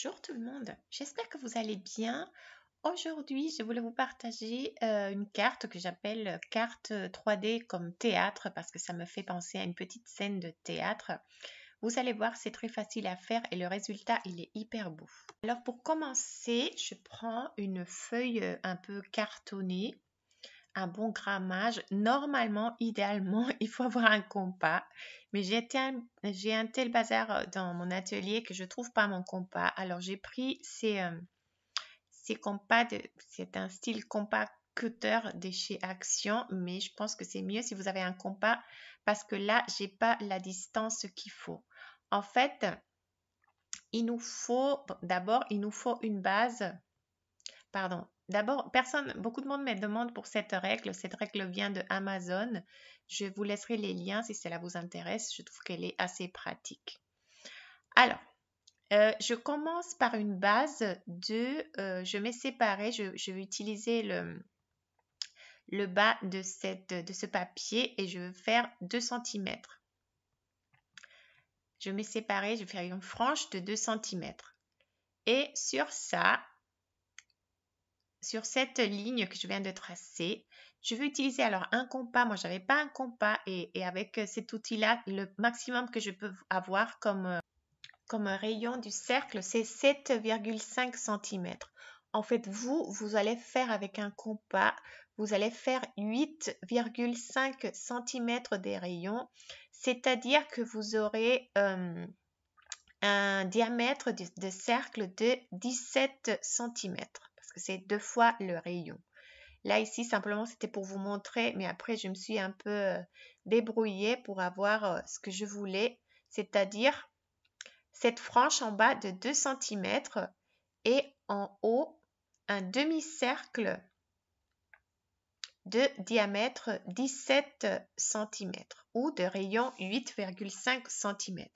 Bonjour tout le monde, j'espère que vous allez bien. Aujourd'hui, je voulais vous partager une carte que j'appelle carte 3D comme théâtre parce que ça me fait penser à une petite scène de théâtre. Vous allez voir, c'est très facile à faire et le résultat, il est hyper beau. Alors pour commencer, je prends une feuille un peu cartonnée, un bon grammage. Normalement, idéalement, il faut avoir un compas. Mais j'ai un tel bazar dans mon atelier que je trouve pas mon compas. Alors, j'ai pris ces compas, c'est un style compas cutter de chez Action. Mais je pense que c'est mieux si vous avez un compas parce que là, j'ai pas la distance qu'il faut. En fait, d'abord, il nous faut une base. Pardon. D'abord, beaucoup de monde me demande pour cette règle. Cette règle vient de Amazon. Je vous laisserai les liens si cela vous intéresse. Je trouve qu'elle est assez pratique. Alors, je commence par une base je vais séparer, je vais utiliser le bas de ce papier et je vais faire 2 cm. Je vais séparer, je vais faire une frange de 2 cm. Et sur cette ligne que je viens de tracer, je vais utiliser alors un compas. Moi, je n'avais pas un compas et avec cet outil-là, le maximum que je peux avoir comme rayon du cercle, c'est 7,5 cm. En fait, vous allez faire avec un compas, vous allez faire 8,5 cm des rayons, c'est-à-dire que vous aurez un diamètre de cercle de 17 cm parce que c'est 2 fois le rayon. Là, ici, simplement, c'était pour vous montrer, mais après, je me suis un peu débrouillée pour avoir ce que je voulais, c'est-à-dire cette frange en bas de 2 cm et en haut, un demi-cercle de diamètre 17 cm ou de rayon 8,5 cm.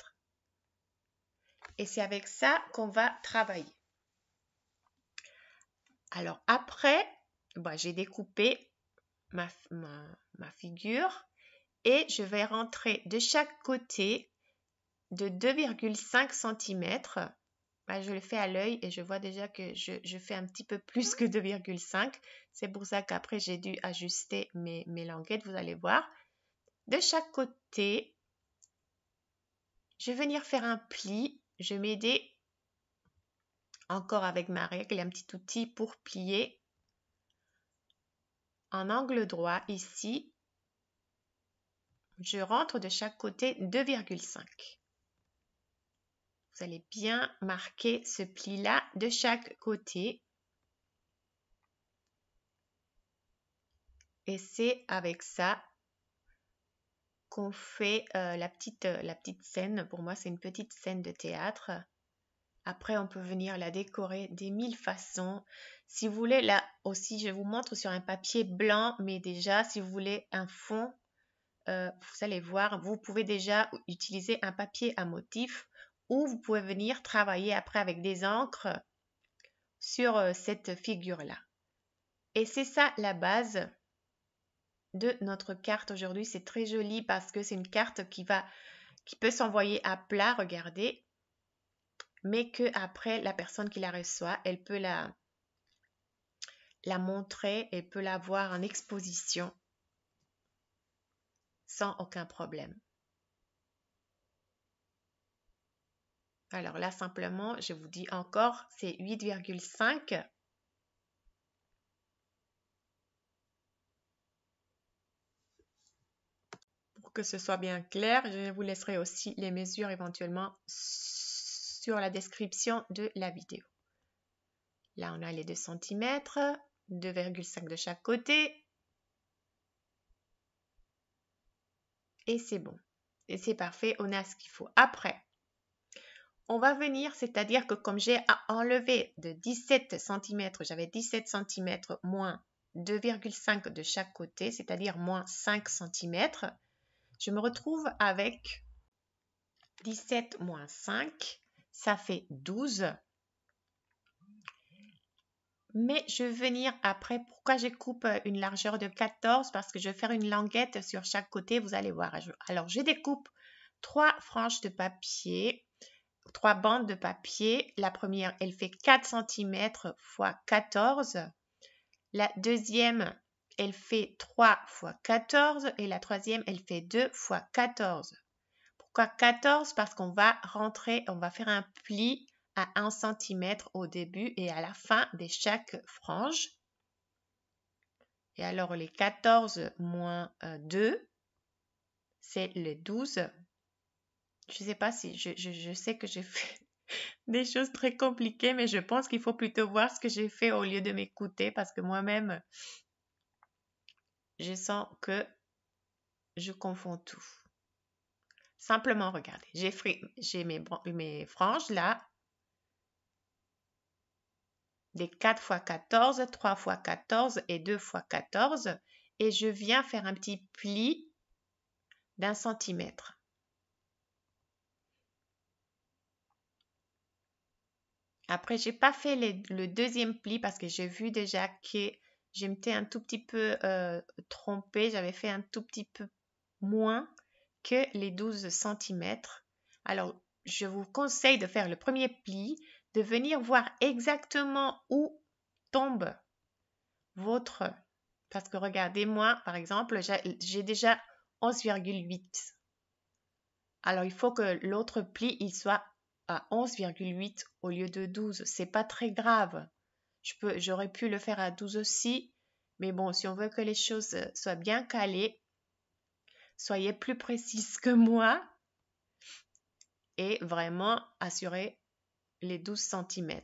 Et c'est avec ça qu'on va travailler. Alors après, j'ai découpé ma figure et je vais rentrer de chaque côté de 2,5 cm. Je le fais à l'œil et je vois déjà que je fais un petit peu plus que 2,5. C'est pour ça qu'après j'ai dû ajuster mes languettes, vous allez voir. De chaque côté, je vais venir faire un pli. Je vais m'aider encore avec ma règle, un petit outil pour plier en angle droit ici. Je rentre de chaque côté 2,5. Vous allez bien marquer ce pli-là de chaque côté. Et c'est avec ça qu'on fait la petite scène. Pour moi, c'est une petite scène de théâtre. Après, on peut venir la décorer des 1000 façons. Si vous voulez, là aussi, je vous montre sur un papier blanc, mais déjà, si vous voulez un fond, vous allez voir, vous pouvez déjà utiliser un papier à motif ou vous pouvez venir travailler après avec des encres sur cette figure-là. Et c'est ça la base de notre carte aujourd'hui. C'est très joli parce que c'est une carte qui peut s'envoyer à plat, regardez, mais que après la personne qui la reçoit, elle peut la montrer, elle peut la voir en exposition sans aucun problème. Alors là, simplement, je vous dis encore, c'est 8,5. Pour que ce soit bien clair, je vous laisserai aussi les mesures éventuellement sur la description de la vidéo. Là, on a les 2 cm, 2,5 de chaque côté. Et c'est bon. Et c'est parfait, on a ce qu'il faut. Après, on va venir, c'est-à-dire que comme j'ai enlevé de 17 cm, j'avais 17 cm moins 2,5 de chaque côté, c'est-à-dire moins 5 cm, je me retrouve avec 17 moins 5, ça fait 12. Mais je vais venir après, pourquoi je coupe une largeur de 14? Parce que je vais faire une languette sur chaque côté, vous allez voir. Alors, je découpe 3 franges de papier 3 bandes de papier. La première, elle fait 4 cm x 14. La deuxième, elle fait 3 x 14 et la troisième, elle fait 2 x 14. Pourquoi 14? Parce qu'on va on va faire un pli à 1 cm au début et à la fin de chaque frange. Et alors les 14 moins 2, c'est le 12. Je ne sais pas si je sais que j'ai fait des choses très compliquées, mais je pense qu'il faut plutôt voir ce que j'ai fait au lieu de m'écouter parce que moi-même, je sens que je confonds tout. Simplement, regardez, j'ai mes franges là, des 4 x 14, 3 x 14 et 2 x 14, et je viens faire un petit pli d'1 centimètre. Après, j'ai pas fait le deuxième pli parce que j'ai vu déjà que je m'étais un tout petit peu trompée. J'avais fait un tout petit peu moins que les 12 cm. Alors, je vous conseille de faire le premier pli, de venir voir exactement où tombe votre... Parce que regardez, moi, par exemple, j'ai déjà 11,8. Alors, il faut que l'autre pli, il soit à 11,8 au lieu de 12. C'est pas très grave. J'aurais pu le faire à 12 aussi. Mais bon, si on veut que les choses soient bien calées, soyez plus précise que moi et vraiment assurez les 12 cm.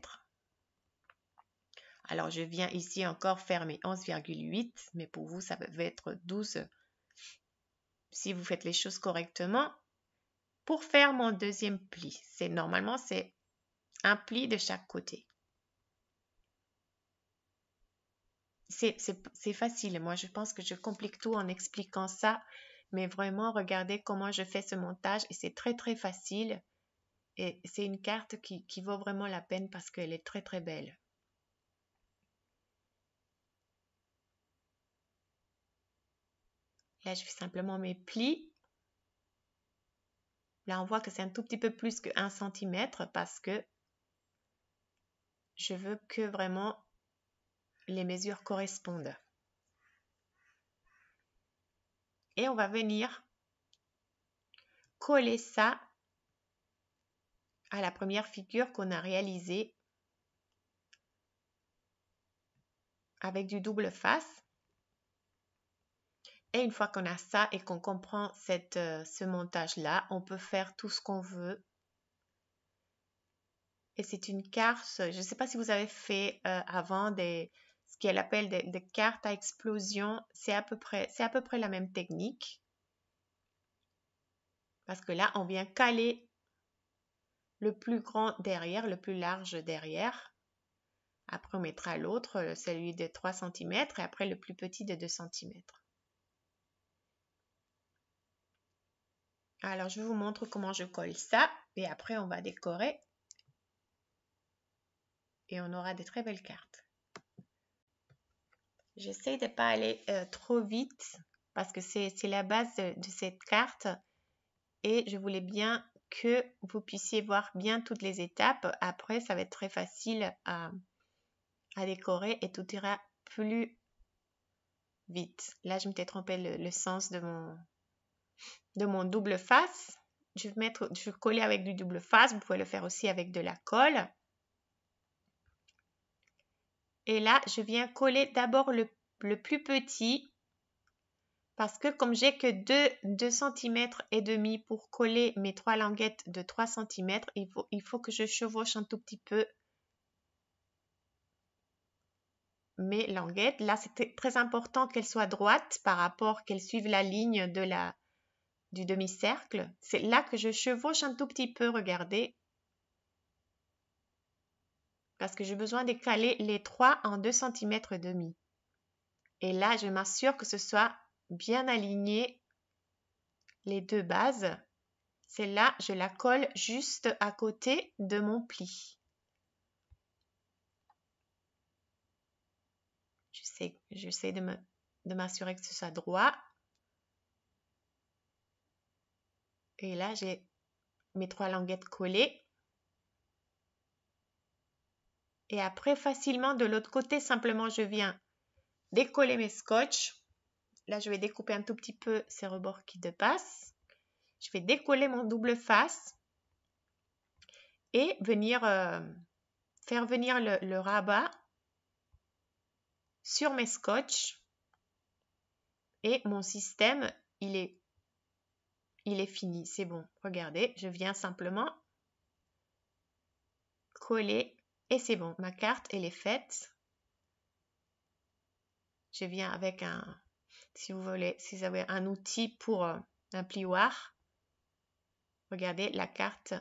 Alors, je viens ici encore faire mes 11,8, mais pour vous, ça va être 12 si vous faites les choses correctement. Pour faire mon deuxième pli, normalement, c'est un pli de chaque côté. C'est facile. Moi, je pense que je complique tout en expliquant ça. Mais vraiment, regardez comment je fais ce montage et c'est très, très facile. Et c'est une carte qui vaut vraiment la peine parce qu'elle est très, très belle. Là, je fais simplement mes plis. Là, on voit que c'est un tout petit peu plus que 1 cm parce que je veux que vraiment les mesures correspondent. Et on va venir coller ça à la première figure qu'on a réalisée avec du double face. Et une fois qu'on a ça et qu'on comprend ce montage-là, on peut faire tout ce qu'on veut. Et c'est une carte, je ne sais pas si vous avez fait avant ce qu'elle appelle des cartes à explosion. C'est à peu près la même technique. Parce que là, on vient caler le plus grand derrière, le plus large derrière. Après, on mettra l'autre, celui de 3 cm et après le plus petit de 2 cm. Alors, je vous montre comment je colle ça et après, on va décorer et on aura des très belles cartes. J'essaie de ne pas aller trop vite parce que c'est la base de cette carte et je voulais bien que vous puissiez voir bien toutes les étapes. Après, ça va être très facile à décorer et tout ira plus vite. Là, je m'étais trompée le sens de mon double face. Je vais coller avec du double face. Vous pouvez le faire aussi avec de la colle. Et là, je viens coller d'abord le plus petit parce que comme j'ai que 2 cm et demi pour coller mes 3 languettes de 3 cm, il faut que je chevauche un tout petit peu mes languettes. Là, c'est très important qu'elles soient droites par rapport qu'elles suivent la ligne du demi-cercle. C'est là que je chevauche un tout petit peu, regardez. Parce que j'ai besoin de caler les 3 en 2 cm et demi. Et là, je m'assure que ce soit bien aligné les deux bases. Celle-là, je la colle juste à côté de mon pli. J'essaie de m'assurer que ce soit droit. Et là, j'ai mes 3 languettes collées. Et après, facilement, de l'autre côté, simplement, je viens décoller mes scotch. Là, je vais découper un tout petit peu ces rebords qui dépassent. Je vais décoller mon double face et venir faire venir le rabat sur mes scotch. Et mon système, il est fini. C'est bon. Regardez, je viens simplement coller et c'est bon. Ma carte, elle est faite. Je viens avec si vous voulez, si vous avez un outil pour un plioir. Regardez la carte.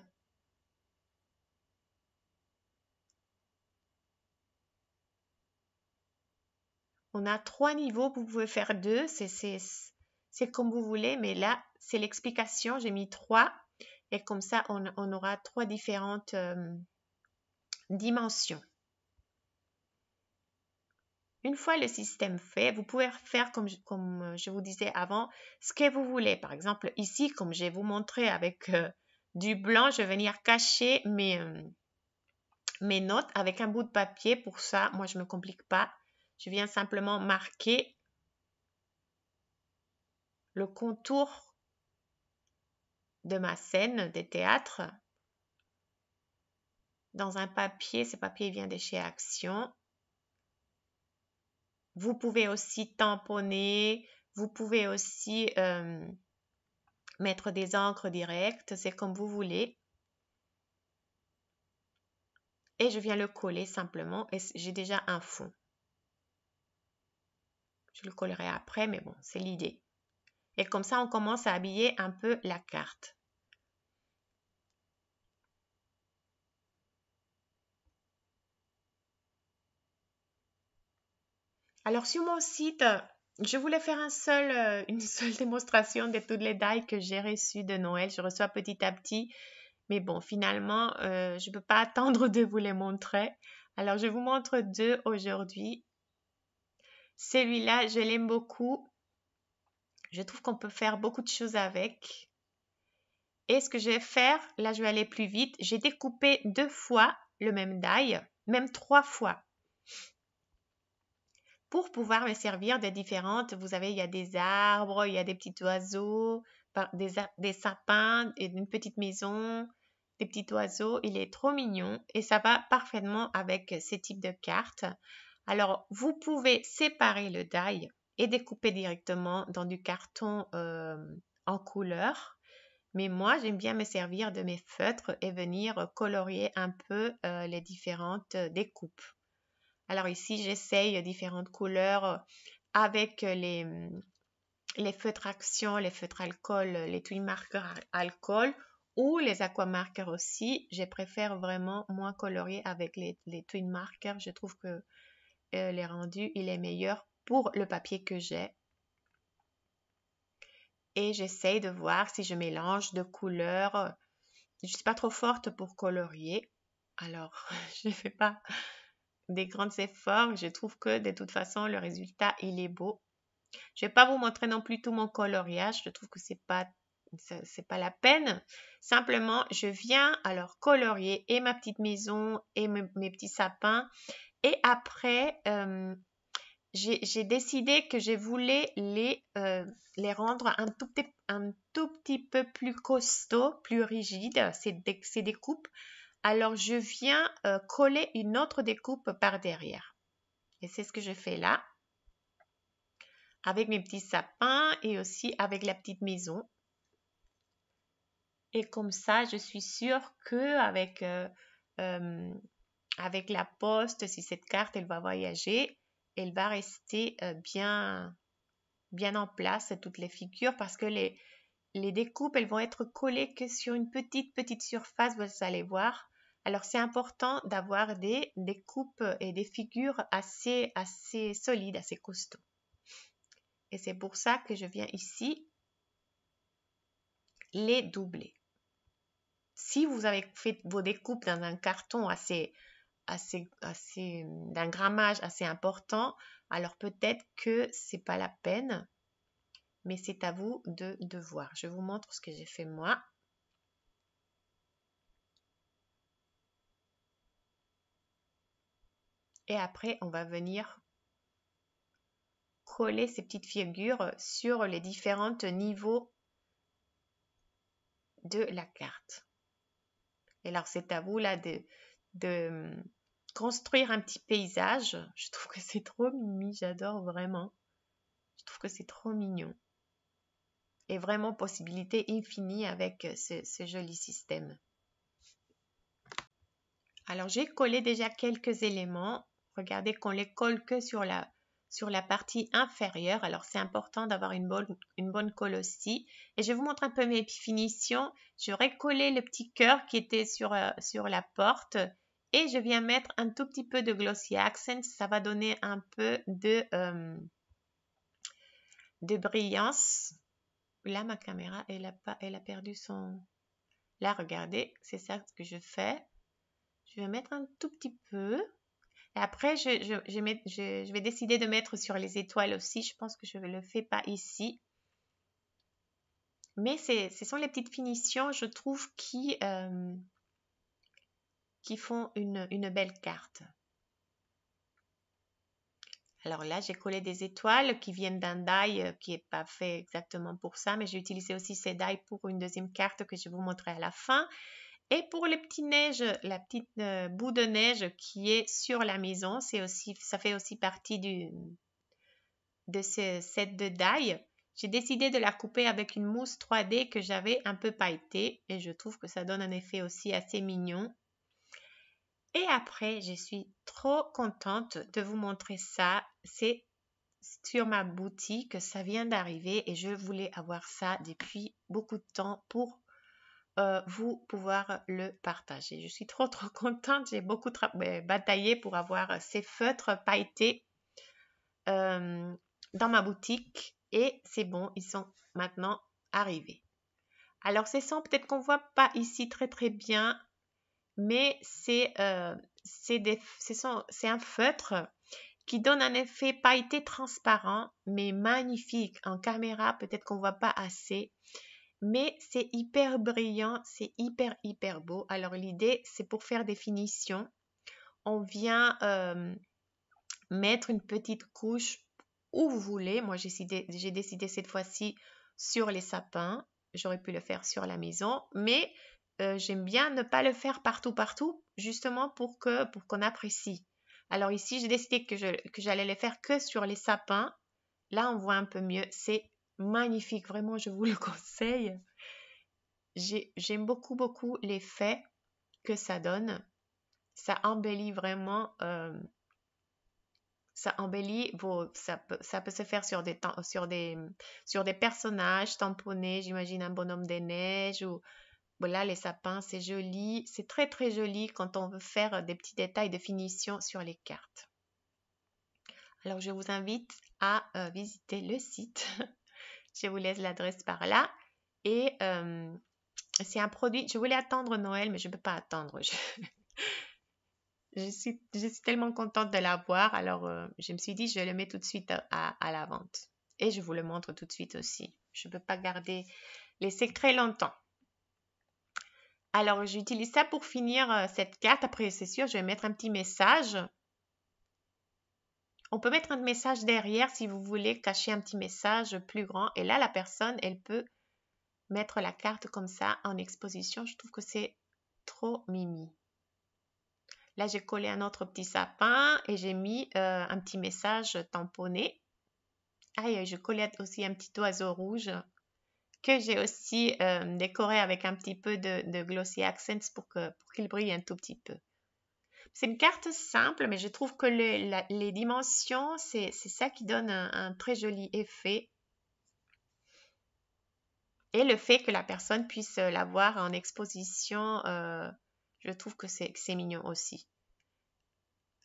On a 3 niveaux, vous pouvez faire 2, c'est comme vous voulez, mais là, c'est l'explication, j'ai mis 3 et comme ça, on aura 3 différentes dimensions. Une fois le système fait, vous pouvez faire comme je vous disais avant, ce que vous voulez. Par exemple, ici, comme je vais vous montrer avec du blanc, je vais venir cacher mes notes avec un bout de papier. Pour ça, moi, je ne me complique pas. Je viens simplement marquer le contour de ma scène de théâtre dans un papier. Ce papier vient de chez Action. Vous pouvez aussi tamponner. Vous pouvez aussi mettre des encres directes. C'est comme vous voulez. Et je viens le coller simplement. Et j'ai déjà un fond. Je le collerai après, mais bon, c'est l'idée. Et comme ça, on commence à habiller un peu la carte. Alors, sur mon site, je voulais faire une seule démonstration de toutes les dailles que j'ai reçues de Noël. Je reçois petit à petit. Mais bon, finalement, je ne peux pas attendre de vous les montrer. Alors, je vous montre 2 aujourd'hui. Celui-là, je l'aime beaucoup. Je trouve qu'on peut faire beaucoup de choses avec. Et ce que je vais faire, là, je vais aller plus vite. J'ai découpé 2 fois le même die, même 3 fois. Pour pouvoir me servir de différentes, vous savez, il y a des arbres, il y a des petits oiseaux, des sapins, une petite maison, des petits oiseaux. Il est trop mignon et ça va parfaitement avec ces types de cartes. Alors, vous pouvez séparer le die et découper directement dans du carton en couleur. Mais moi, j'aime bien me servir de mes feutres et venir colorier un peu les différentes découpes. Alors ici, j'essaye différentes couleurs avec les feutres action, les feutres alcool, les twin markers alcool ou les aquamarkers aussi. Je préfère vraiment moins colorier avec les twin markers. Je trouve que les rendus, il est meilleur pour le papier que j'ai. Et j'essaye de voir si je mélange de couleurs. Je ne suis pas trop forte pour colorier. Alors, je ne fais pas des grands efforts. Je trouve que de toute façon, le résultat, il est beau. Je ne vais pas vous montrer non plus tout mon coloriage. Je trouve que c'est pas la peine. Simplement, je viens alors colorier et ma petite maison et mes petits sapins. Et après, j'ai décidé que je voulais les rendre un tout petit peu plus costaud, plus rigide, ces découpes. Alors, je viens coller une autre découpe par derrière. Et c'est ce que je fais là, avec mes petits sapins et aussi avec la petite maison. Et comme ça, je suis sûre qu'avec avec la poste, si cette carte, elle va voyager, elle va rester bien en place, toutes les figures, parce que les découpes, elles vont être collées que sur une petite surface, vous allez voir. Alors, c'est important d'avoir des découpes et des figures assez solides, assez costauds. Et c'est pour ça que je viens ici les doubler. Si vous avez fait vos découpes dans un carton d'un grammage assez important, alors peut-être que c'est pas la peine, mais c'est à vous de voir. Je vous montre ce que j'ai fait moi. Et après, on va venir coller ces petites figures sur les différents niveaux de la carte. Et alors, c'est à vous là de construire un petit paysage. Je trouve que c'est trop mimi, j'adore vraiment. Je trouve que c'est trop mignon. Et vraiment possibilité infinie avec ce joli système. Alors, j'ai collé déjà quelques éléments. Regardez qu'on les colle que sur la partie inférieure. Alors, c'est important d'avoir une bonne colle aussi. Et je vous montre un peu mes finitions. J'aurais collé le petit cœur qui était sur la porte. Et je viens mettre un tout petit peu de Glossy Accents. Ça va donner un peu de brillance. Là, ma caméra, elle a perdu son... Là, regardez, c'est ça que je fais. Je vais mettre un tout petit peu. Et après, je vais décider de mettre sur les étoiles aussi. Je pense que je ne le fais pas ici. Mais ce sont les petites finitions, je trouve, qui font une belle carte. Alors là, j'ai collé des étoiles qui viennent d'un die qui n'est pas fait exactement pour ça. Mais j'ai utilisé aussi ces die pour une deuxième carte que je vais vous montrer à la fin. Et pour les petits neiges, la petite bout de neige qui est sur la maison, ça fait aussi partie de ce set de die. J'ai décidé de la couper avec une mousse 3D que j'avais un peu pailletée et je trouve que ça donne un effet aussi assez mignon. Et après, je suis trop contente de vous montrer ça. C'est sur ma boutique, ça vient d'arriver et je voulais avoir ça depuis beaucoup de temps pour vous pouvoir le partager. Je suis trop contente. J'ai beaucoup bataillé pour avoir ces feutres pailletés dans ma boutique et c'est bon, ils sont maintenant arrivés. Alors ces sons, peut-être qu'on ne voit pas ici très bien, mais c'est un feutre qui donne un effet pailleté transparent, mais magnifique. En caméra, peut-être qu'on ne voit pas assez. Mais c'est hyper brillant, c'est hyper beau. Alors l'idée, c'est pour faire des finitions. On vient mettre une petite couche où vous voulez. Moi, j'ai décidé cette fois-ci sur les sapins. J'aurais pu le faire sur la maison, mais j'aime bien ne pas le faire partout, justement pour qu'on apprécie. Alors ici, j'ai décidé que j'allais le faire que sur les sapins. Là, on voit un peu mieux. C'est magnifique, vraiment, je vous le conseille. J'aime beaucoup l'effet que ça donne. Ça embellit vraiment. Ça embellit ça peut se faire sur des personnages tamponnés. J'imagine un bonhomme des neiges ou voilà, les sapins, c'est joli. C'est très joli quand on veut faire des petits détails de finition sur les cartes. Alors, je vous invite à visiter le site. Je vous laisse l'adresse par là. Et c'est un produit, je voulais attendre Noël, mais je ne peux pas attendre. Je suis tellement contente de l'avoir. Alors, je me suis dit, je le mets tout de suite à la vente. Et je vous le montre tout de suite aussi. Je ne peux pas garder les secrets longtemps. Alors, j'utilise ça pour finir cette carte. Après, c'est sûr, je vais mettre un petit message. On peut mettre un message derrière si vous voulez cacher un petit message plus grand. Et là, la personne, elle peut mettre la carte comme ça en exposition. Je trouve que c'est trop mimi. Là, j'ai collé un autre petit sapin et j'ai mis un petit message tamponné. Ah, je collais aussi un petit oiseau rouge que j'ai aussi décoré avec un petit peu de Glossy Accents pour qu'il brille un tout petit peu. C'est une carte simple, mais je trouve que les dimensions, c'est ça qui donne un très joli effet. Et le fait que la personne puisse l'avoir en exposition, je trouve que c'est mignon aussi.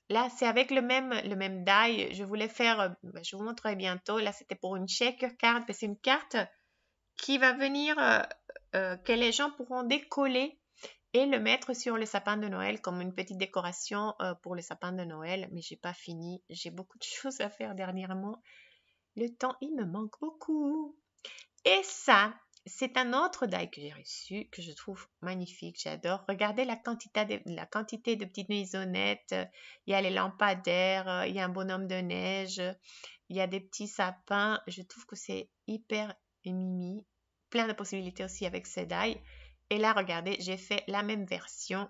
Là, c'est avec le même die. Je voulais faire, je vous montrerai bientôt. Là, c'était pour une shaker card. C'est une carte qui va venir, que les gens pourront décoller et le mettre sur le sapin de Noël comme une petite décoration pour le sapin de Noël. Mais j'ai pas fini. J'ai beaucoup de choses à faire dernièrement. Le temps, il me manque beaucoup. Et ça, C'est un autre die que j'ai reçu, que je trouve magnifique, j'adore. Regardez la quantité de petites maisonnettes. Il y a les lampadaires, il y a un bonhomme de neige, il y a des petits sapins. Je trouve que c'est hyper mimi. Plein de possibilités aussi avec ces die. Et là, regardez, j'ai fait la même version,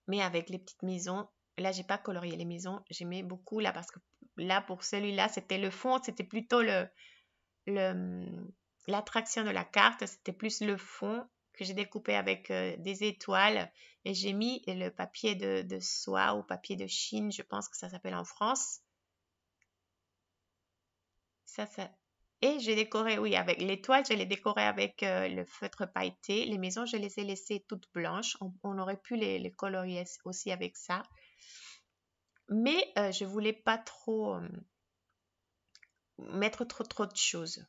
mais avec les petites maisons. Là, j'ai pas colorié les maisons. J'aimais beaucoup là parce que là, pour celui-là, c'était le fond, c'était plutôt l'attraction de la carte, c'était plus le fond que j'ai découpé avec des étoiles et j'ai mis le papier de soie ou papier de Chine, je pense que ça s'appelle en France. Ça. Et j'ai décoré, oui, avec l'étoile, je l'ai décoré avec le feutre pailleté. Les maisons, je les ai laissées toutes blanches. On aurait pu les colorier aussi avec ça. Mais je voulais pas trop mettre trop de choses.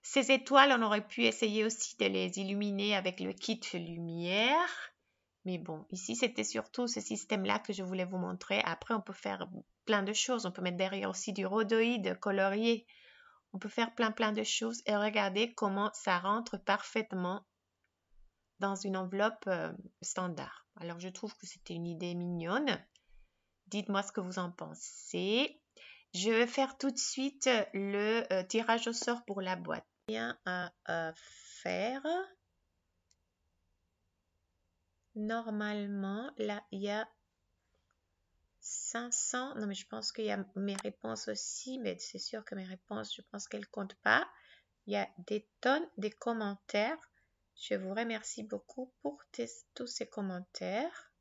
Ces étoiles, on aurait pu essayer aussi de les illuminer avec le kit lumière. Mais bon, ici, c'était surtout ce système-là que je voulais vous montrer. Après, on peut faire plein de choses. On peut mettre derrière aussi du rhodoïde colorié. On peut faire plein de choses. Et regardez comment ça rentre parfaitement dans une enveloppe standard. Alors, je trouve que c'était une idée mignonne. Dites-moi ce que vous en pensez. Je vais faire tout de suite le tirage au sort pour la boîte. Bien à faire. Normalement, là, il y a 500. Non, mais je pense qu'il y a mes réponses aussi, mais c'est sûr que mes réponses, je pense qu'elles ne comptent pas. Il y a des tonnes de commentaires. Je vous remercie beaucoup pour tous ces commentaires.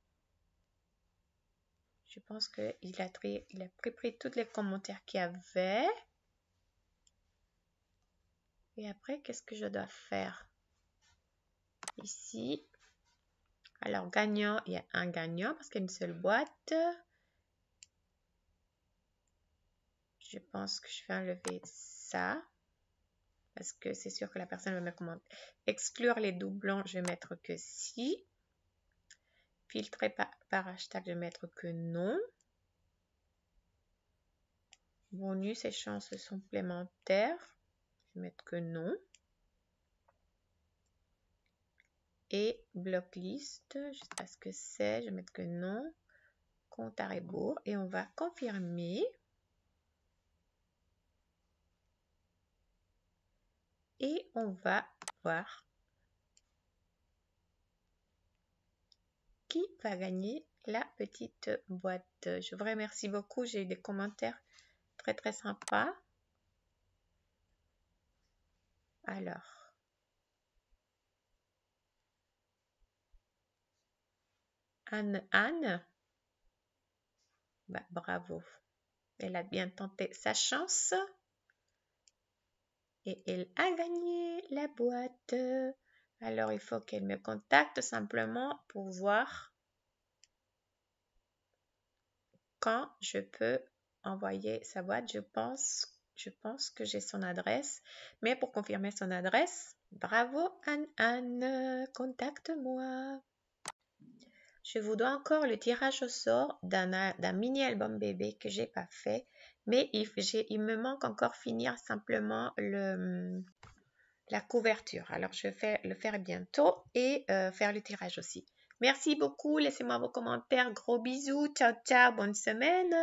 Je pense qu'il a pris tous les commentaires qu'il y avait. Et après, qu'est-ce que je dois faire? Ici. Alors, gagnant, il y a un gagnant parce qu'il y a une seule boîte. Je pense que je vais enlever ça. Parce que c'est sûr que la personne va me commenter. Exclure les doublons, je vais mettre que si. Filtrer par hashtag, je vais mettre que non. Bonus et chances supplémentaires, je vais mettre que non. Et bloc liste, je ne sais pas ce que c'est, je vais mettre que non. Compte à rebours et on va confirmer. Et on va voir qui va gagner la petite boîte. Je vous remercie beaucoup, j'ai eu des commentaires très sympas. Alors, Anne, bah, bravo. Elle a bien tenté sa chance. Et elle a gagné la boîte. Alors, il faut qu'elle me contacte simplement pour voir quand je peux envoyer sa boîte. Je pense que j'ai son adresse. Mais pour confirmer son adresse, bravo Anne, contacte-moi. Je vous dois encore le tirage au sort d'un mini album bébé que j'ai pas fait. Mais il me manque encore finir simplement la couverture. Alors, je vais le faire bientôt et faire le tirage aussi. Merci beaucoup. Laissez-moi vos commentaires. Gros bisous. Ciao, ciao. Bonne semaine.